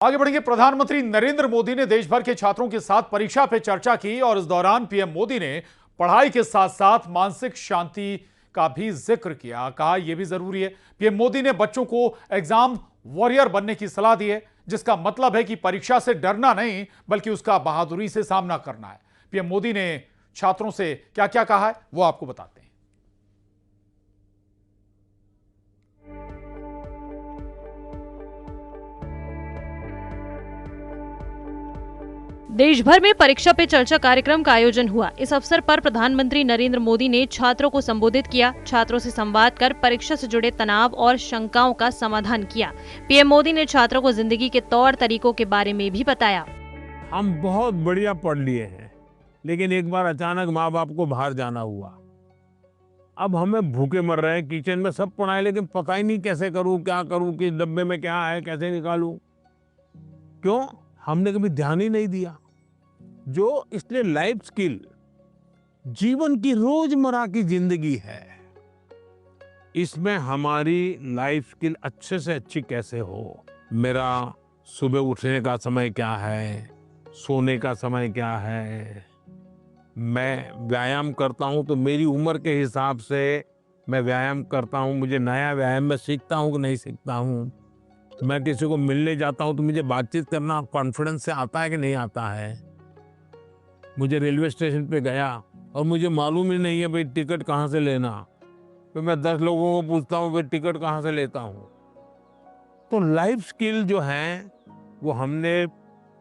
आगे बढ़ेंगे। प्रधानमंत्री नरेंद्र मोदी ने देश भर के छात्रों के साथ परीक्षा पे चर्चा की और इस दौरान पीएम मोदी ने पढ़ाई के साथ साथ मानसिक शांति का भी जिक्र किया। कहा यह भी जरूरी है। पीएम मोदी ने बच्चों को एग्जाम वॉरियर बनने की सलाह दी है, जिसका मतलब है कि परीक्षा से डरना नहीं बल्कि उसका बहादुरी से सामना करना है। पीएम मोदी ने छात्रों से क्या क्या कहा है वो आपको बताते हैं। देश भर में परीक्षा पे चर्चा कार्यक्रम का आयोजन हुआ। इस अवसर पर प्रधानमंत्री नरेंद्र मोदी ने छात्रों को संबोधित किया। छात्रों से संवाद कर परीक्षा से जुड़े तनाव और शंकाओं का समाधान किया। पीएम मोदी ने छात्रों को जिंदगी के तौर तरीकों के बारे में भी बताया। हम बहुत बढ़िया पढ़ लिए हैं, लेकिन एक बार अचानक माँ बाप को बाहर जाना हुआ। अब हमें भूखे मर रहे हैं, किचन में सब पढ़ाई, लेकिन पता ही नहीं कैसे करूँ, क्या करूँ, किस डब्बे में क्या है, कैसे निकालूं। क्यों? हमने कभी ध्यान ही नहीं दिया। इसलिए लाइफ स्किल जीवन की रोजमर्रा की जिंदगी है, इसमें हमारी लाइफ स्किल अच्छे से अच्छी कैसे हो। मेरा सुबह उठने का समय क्या है, सोने का समय क्या है, मैं व्यायाम करता हूं तो मेरी उम्र के हिसाब से मैं व्यायाम करता हूं, मुझे नया व्यायाम में सीखता हूं कि नहीं सीखता हूं। मैं किसी को मिलने जाता हूं तो मुझे बातचीत करना कॉन्फिडेंस से आता है कि नहीं आता है। मुझे रेलवे स्टेशन पे गया और मुझे मालूम ही नहीं है भाई टिकट कहाँ से लेना, तो मैं 10 लोगों को पूछता हूँ भाई टिकट कहाँ से लेता हूँ। तो लाइफ स्किल जो है वो हमने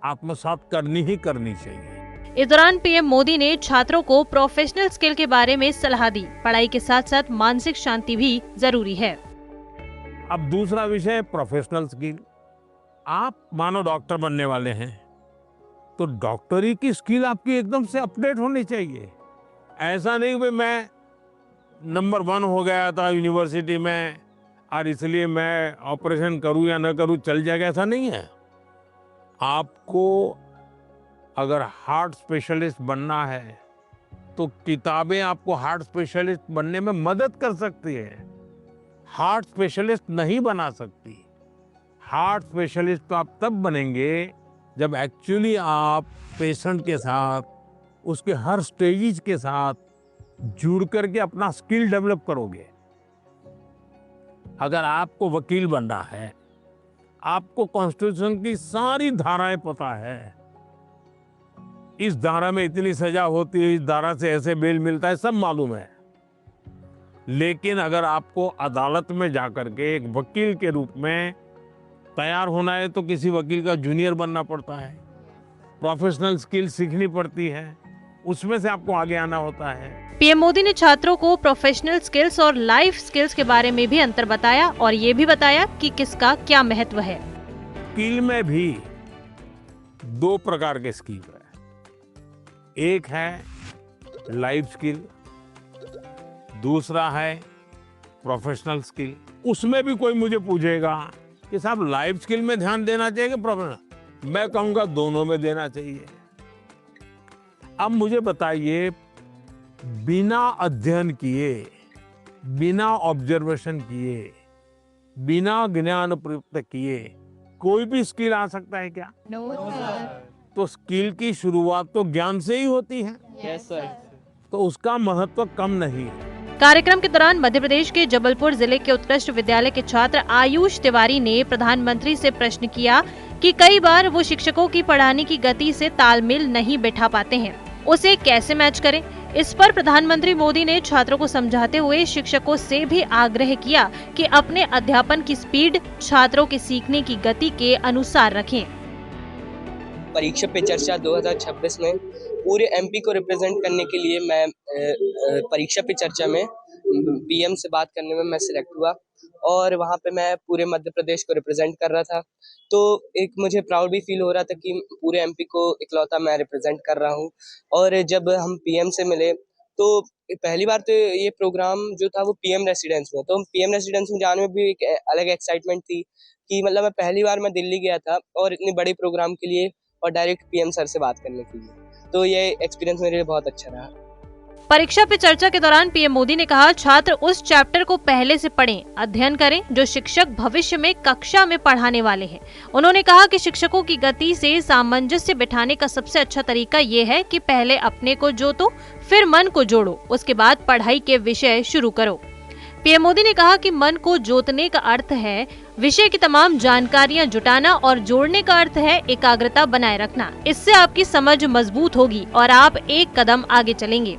आत्मसात करनी ही करनी चाहिए। इस दौरान पीएम मोदी ने छात्रों को प्रोफेशनल स्किल के बारे में सलाह दी। पढ़ाई के साथ साथ मानसिक शांति भी जरूरी है। अब दूसरा विषय प्रोफेशनल स्किल। आप मानो डॉक्टर बनने वाले हैं तो डॉक्टरी की स्किल आपकी एकदम से अपडेट होनी चाहिए। ऐसा नहीं कि मैं नंबर 1 हो गया था यूनिवर्सिटी में और इसलिए मैं ऑपरेशन करूं या ना करूं चल जाएगा, ऐसा नहीं है। आपको अगर हार्ट स्पेशलिस्ट बनना है तो किताबें आपको हार्ट स्पेशलिस्ट बनने में मदद कर सकती है, हार्ट स्पेशलिस्ट नहीं बना सकती। हार्ट स्पेशलिस्ट तो आप तब बनेंगे जब एक्चुअली आप पेशेंट के साथ, उसके हर स्टेज के साथ जुड़ करके अपना स्किल डेवलप करोगे। अगर आपको वकील बनना है, आपको कॉन्स्टिट्यूशन की सारी धाराएं पता है, इस धारा में इतनी सजा होती है, इस धारा से ऐसे बेल मिलता है, सब मालूम है। लेकिन अगर आपको अदालत में जाकर के एक वकील के रूप में तैयार होना है तो किसी वकील का जूनियर बनना पड़ता है, प्रोफेशनल स्किल सीखनी पड़ती है, उसमें से आपको आगे आना होता है। पीएम मोदी ने छात्रों को प्रोफेशनल स्किल्स और लाइफ स्किल्स के बारे में भी अंतर बताया और ये भी बताया कि किसका क्या महत्व है। स्किल में भी 2 प्रकार के स्किल है। एक है लाइफ स्किल, दूसरा है प्रोफेशनल स्किल। उसमें भी कोई मुझे पूछेगा कि साहब लाइफ स्किल में ध्यान देना चाहिए कि प्रोफेशनल, मैं कहूंगा दोनों में देना चाहिए। अब मुझे बताइए, बिना अध्ययन किए, बिना ऑब्जर्वेशन किए, बिना ज्ञान प्राप्त किए कोई भी स्किल आ सकता है क्या? तो स्किल की शुरुआत तो ज्ञान से ही होती है। Yes sir. तो उसका महत्व कम नहीं है। कार्यक्रम के दौरान मध्य प्रदेश के जबलपुर जिले के उत्कृष्ट विद्यालय के छात्र आयुष तिवारी ने प्रधानमंत्री से प्रश्न किया कि कई बार वो शिक्षकों की पढ़ाने की गति से तालमेल नहीं बैठा पाते हैं, उसे कैसे मैच करें। इस पर प्रधानमंत्री मोदी ने छात्रों को समझाते हुए शिक्षकों से भी आग्रह किया कि अपने अध्यापन की स्पीड छात्रों के सीखने की गति के अनुसार रखें। परीक्षा पे चर्चा 2026 में पूरे एमपी को रिप्रेजेंट करने के लिए मैं परीक्षा पे चर्चा में पीएम से बात करने में मैं सिलेक्ट हुआ और वहाँ पे मैं पूरे मध्य प्रदेश को रिप्रेजेंट कर रहा था। तो एक मुझे प्राउड भी फील हो रहा था कि पूरे एमपी को इकलौता मैं रिप्रेजेंट कर रहा हूँ। और जब हम पीएम से मिले तो पहली बार तो ये प्रोग्राम जो था वो पीएम रेसिडेंस में, तो पीएम रेसिडेंस में जाने में भी एक अलग एक्साइटमेंट थी कि मतलब मैं पहली बार मैं दिल्ली गया था और इतने बड़े प्रोग्राम के लिए और डायरेक्ट पीएम सर से बात करने के लिए, तो ये एक्सपीरियंस मेरे लिए बहुत अच्छा रहा। परीक्षा पे चर्चा के दौरान पीएम मोदी ने कहा, छात्र उस चैप्टर को पहले से पढ़ें, अध्ययन करें जो शिक्षक भविष्य में कक्षा में पढ़ाने वाले हैं। उन्होंने कहा कि शिक्षकों की गति से सामंजस्य बिठाने का सबसे अच्छा तरीका ये है कि पहले अपने को जोतो, फिर मन को जोड़ो, उसके बाद पढ़ाई के विषय शुरू करो। पीएम मोदी ने कहा कि मन को जोतने का अर्थ है विषय की तमाम जानकारियां जुटाना और जोड़ने का अर्थ है एकाग्रता बनाए रखना। इससे आपकी समझ मजबूत होगी और आप एक कदम आगे चलेंगे।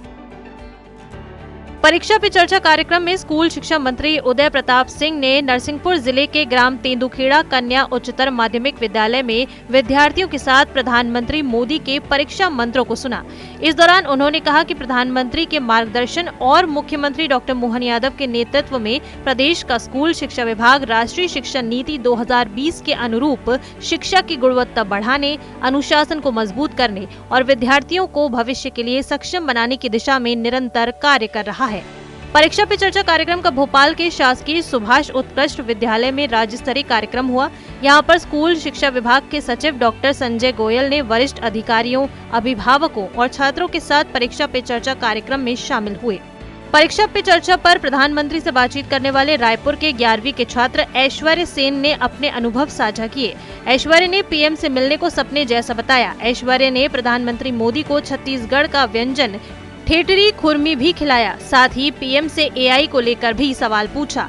परीक्षा पे चर्चा कार्यक्रम में स्कूल शिक्षा मंत्री उदय प्रताप सिंह ने नरसिंहपुर जिले के ग्राम तेंदुखेड़ा कन्या उच्चतर माध्यमिक विद्यालय में विद्यार्थियों के साथ प्रधानमंत्री मोदी के परीक्षा मंत्रों को सुना। इस दौरान उन्होंने कहा कि प्रधानमंत्री के मार्गदर्शन और मुख्यमंत्री डॉक्टर मोहन यादव के नेतृत्व में प्रदेश का स्कूल शिक्षा विभाग राष्ट्रीय शिक्षा नीति 2020 के अनुरूप शिक्षा की गुणवत्ता बढ़ाने, अनुशासन को मजबूत करने और विद्यार्थियों को भविष्य के लिए सक्षम बनाने की दिशा में निरंतर कार्य कर रहा है। परीक्षा पे चर्चा कार्यक्रम का भोपाल के शासकीय सुभाष उत्कृष्ट विद्यालय में राज्य स्तरीय कार्यक्रम हुआ। यहां पर स्कूल शिक्षा विभाग के सचिव डॉक्टर संजय गोयल ने वरिष्ठ अधिकारियों, अभिभावकों और छात्रों के साथ परीक्षा पे चर्चा कार्यक्रम में शामिल हुए। परीक्षा पे चर्चा पर प्रधानमंत्री से बातचीत करने वाले रायपुर के 11वीं के छात्र ऐश्वर्य सेन ने अपने अनुभव साझा किए। ऐश्वर्य ने पीएम से मिलने को सपने जैसा बताया। ऐश्वर्य ने प्रधानमंत्री मोदी को छत्तीसगढ़ का व्यंजन ठेठरी खुरमी भी खिलाया। साथ ही पीएम से एआई को लेकर भी सवाल पूछा।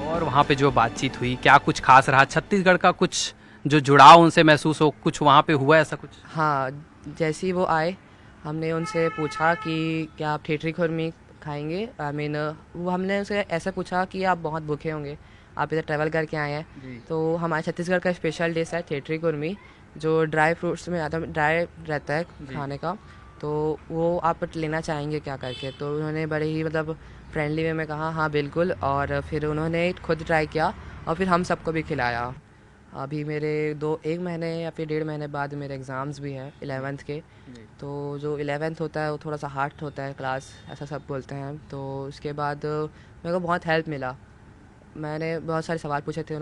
और वहाँ पे जो बातचीत हुई, क्या कुछ खास रहा? छत्तीसगढ़ का कुछ जो जुड़ाव उनसे महसूस हो, कुछ वहाँ पे हुआ ऐसा कुछ? हाँ, जैसे ही वो आए हमने उनसे पूछा कि क्या आप ठेठरी खुरमी खाएंगे। वो हमने उनसे ऐसा पूछा कि आप बहुत भूखे होंगे, आप इधर ट्रैवल करके आए हैं। तो हमारे छत्तीसगढ़ का स्पेशल डिश है ठेठरी खुरमी, जो ड्राई फ्रूट्स में ड्राई रहता है खाने का। तो वो आप लेना चाहेंगे क्या करके? तो उन्होंने बड़े ही फ्रेंडली वे में कहा हाँ बिल्कुल, और फिर उन्होंने खुद ट्राई किया और फिर हम सबको भी खिलाया। अभी मेरे 1 महीने या फिर 1.5 महीने बाद मेरे एग्ज़ाम्स भी हैं 11th के। तो जो 11th होता है वो थोड़ा सा हार्ड होता है क्लास, ऐसा सब बोलते हैं। तो उसके बाद मेरे को बहुत हेल्प मिला। मैंने बहुत सारे सवाल पूछे थे,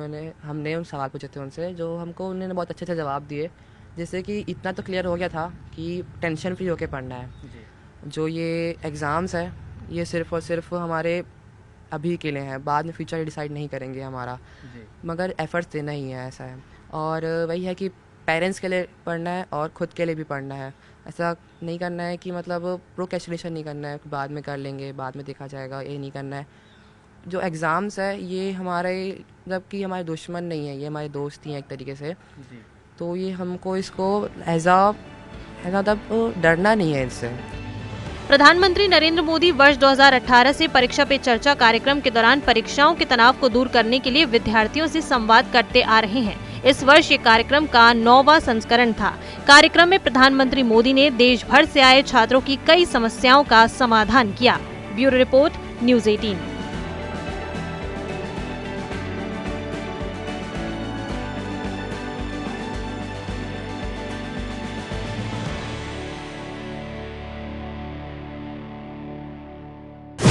हमने उन सवाल पूछे थे उनसे, जो हमको उन्होंने बहुत अच्छे से जवाब दिए। जैसे कि इतना तो क्लियर हो गया था कि टेंशन फ्री होके पढ़ना है। जो ये एग्ज़ाम्स है ये सिर्फ़ और सिर्फ हमारे अभी के लिए हैं, बाद में फ्यूचर डिसाइड नहीं करेंगे हमारा, मगर एफ़र्ट्स देना ही है, ऐसा है। और वही है कि पेरेंट्स के लिए पढ़ना है और ख़ुद के लिए भी पढ़ना है। ऐसा नहीं करना है कि प्रोक्रेस्टिनेशन नहीं करना है, बाद में कर लेंगे, बाद में देखा जाएगा, ये नहीं करना है। जो एग्ज़ाम्स है ये हमारे कि हमारे दुश्मन नहीं है, ये हमारे दोस्त ही हैं एक तरीके से। तो ये हमको इसको डरना नहीं है इससे। प्रधानमंत्री नरेंद्र मोदी वर्ष 2018 से परीक्षा पे चर्चा कार्यक्रम के दौरान परीक्षाओं के तनाव को दूर करने के लिए विद्यार्थियों से संवाद करते आ रहे हैं। इस वर्ष ये कार्यक्रम का 9वां संस्करण था। कार्यक्रम में प्रधानमंत्री मोदी ने देश भर से आए छात्रों की कई समस्याओं का समाधान किया। Bureau report, news 18।